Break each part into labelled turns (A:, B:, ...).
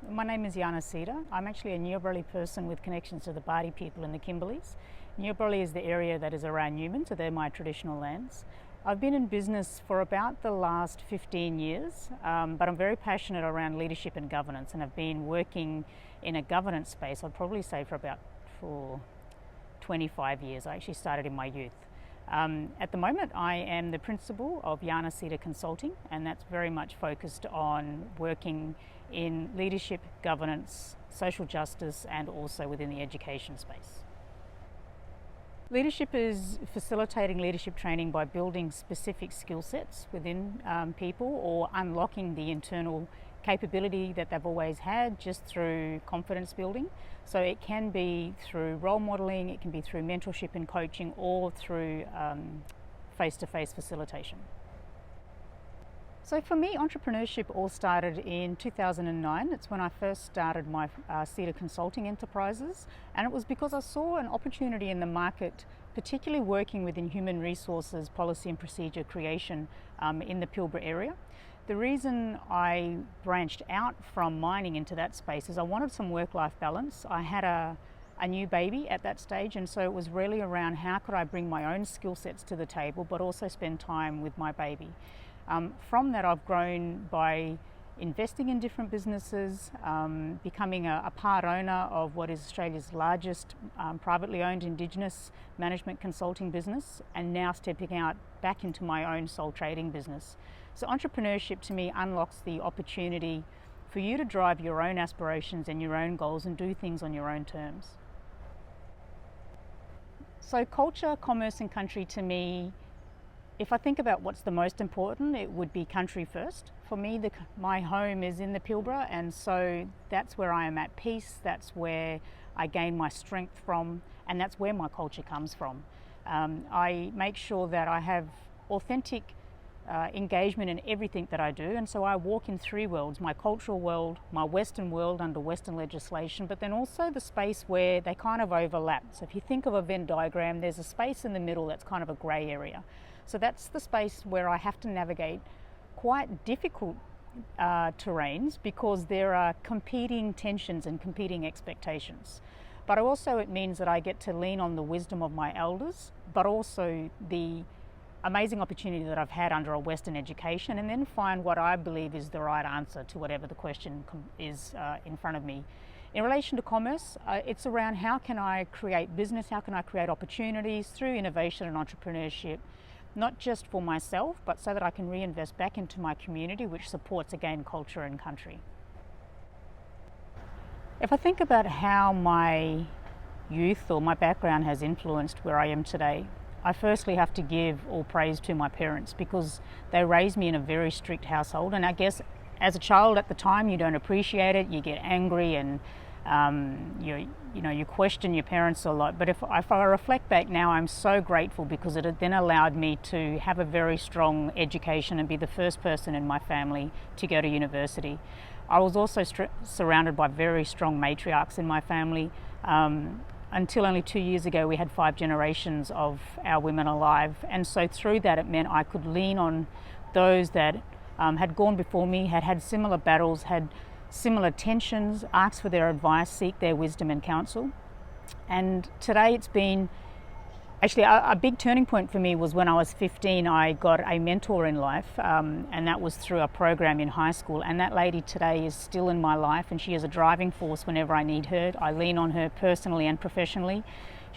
A: My name is Jahna Cedar. I'm actually a Newberley person with connections to the Bardi people in the Kimberleys. Newberley is the area that is around Newman, so they're my traditional lands. I've been in business for about the last 15 years, but I'm very passionate around leadership and governance, and I've been working in a governance space, I'd probably say for 25 years. I actually started in my youth. At the moment, I am the principal of Jahna Cedar Consulting, and that's very much focused on working in leadership, governance, social justice, and also within the education space. Leadership is facilitating leadership training by building specific skill sets within people, or unlocking the internal capability that they've always had just through confidence building. So it can be through role modeling, it can be through mentorship and coaching, or through face-to-face facilitation. So for me, entrepreneurship all started in 2009. It's when I first started my Cedar Consulting enterprises, and it was because I saw an opportunity in the market, particularly working within human resources, policy and procedure creation in the Pilbara area. The reason I branched out from mining into that space is I wanted some work-life balance. I had a new baby at that stage, and so it was really around how could I bring my own skill sets to the table but also spend time with my baby. From that, I've grown by investing in different businesses, becoming a part owner of what is Australia's largest privately owned Indigenous management consulting business, and now stepping out back into my own sole trading business. So entrepreneurship to me unlocks the opportunity for you to drive your own aspirations and your own goals and do things on your own terms. So culture, commerce and country to me, if I think about what's the most important, it would be country first. For me, my home is in the Pilbara, and so that's where I am at peace, that's where I gain my strength from, and that's where my culture comes from. I make sure that I have authentic engagement in everything that I do, and so I walk in three worlds: my cultural world, my Western world under Western legislation, but then also the space where they kind of overlap. So if you think of a Venn diagram, there's a space in the middle that's kind of a grey area. So that's the space where I have to navigate quite difficult terrains, because there are competing tensions and competing expectations. But also it means that I get to lean on the wisdom of my elders, but also the amazing opportunity that I've had under a Western education, and then find what I believe is the right answer to whatever the question is in front of me. In relation to commerce, it's around how can I create business, how can I create opportunities through innovation and entrepreneurship, not just for myself, but so that I can reinvest back into my community, which supports, again, culture and country. If I think about how my youth or my background has influenced where I am today, I firstly have to give all praise to my parents, because they raised me in a very strict household. And I guess as a child at the time, you don't appreciate it, you get angry, and you question your parents a lot. But if I reflect back now, I'm so grateful, because it then allowed me to have a very strong education and be the first person in my family to go to university. I was also surrounded by very strong matriarchs in my family. Until only 2 years ago, we had 5 generations of our women alive, and so through that it meant I could lean on those that had gone before me, had had similar battles, had similar tensions, ask for their advice, seek their wisdom and counsel. And today it's been actually a big turning point for me was when I was 15. I got a mentor in life, and that was through a program in high school, and that lady today is still in my life, and she is a driving force whenever I need her. I lean on her personally and professionally.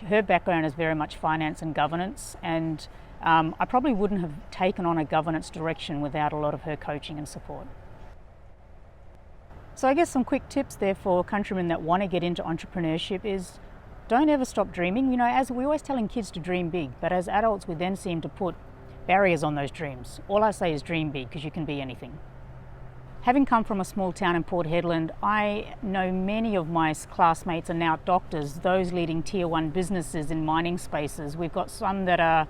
A: Her background is very much finance and governance, and I probably wouldn't have taken on a governance direction without a lot of her coaching and support. So I guess some quick tips there for countrymen that want to get into entrepreneurship is, don't ever stop dreaming. You know, as we're always telling kids to dream big, but as adults we then seem to put barriers on those dreams. All I say is dream big, because you can be anything. Having come from a small town in Port Hedland, I know many of my classmates are now doctors, those leading tier 1 businesses in mining spaces. We've got some that are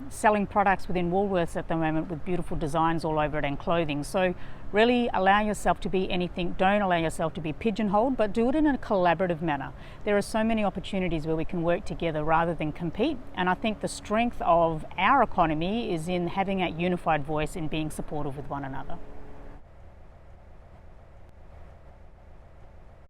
A: selling products within Woolworths at the moment with beautiful designs all over it and clothing. So really allow yourself to be anything. Don't allow yourself to be pigeonholed, but do it in a collaborative manner. There are so many opportunities where we can work together rather than compete, and I think the strength of our economy is in having that unified voice and being supportive with one another.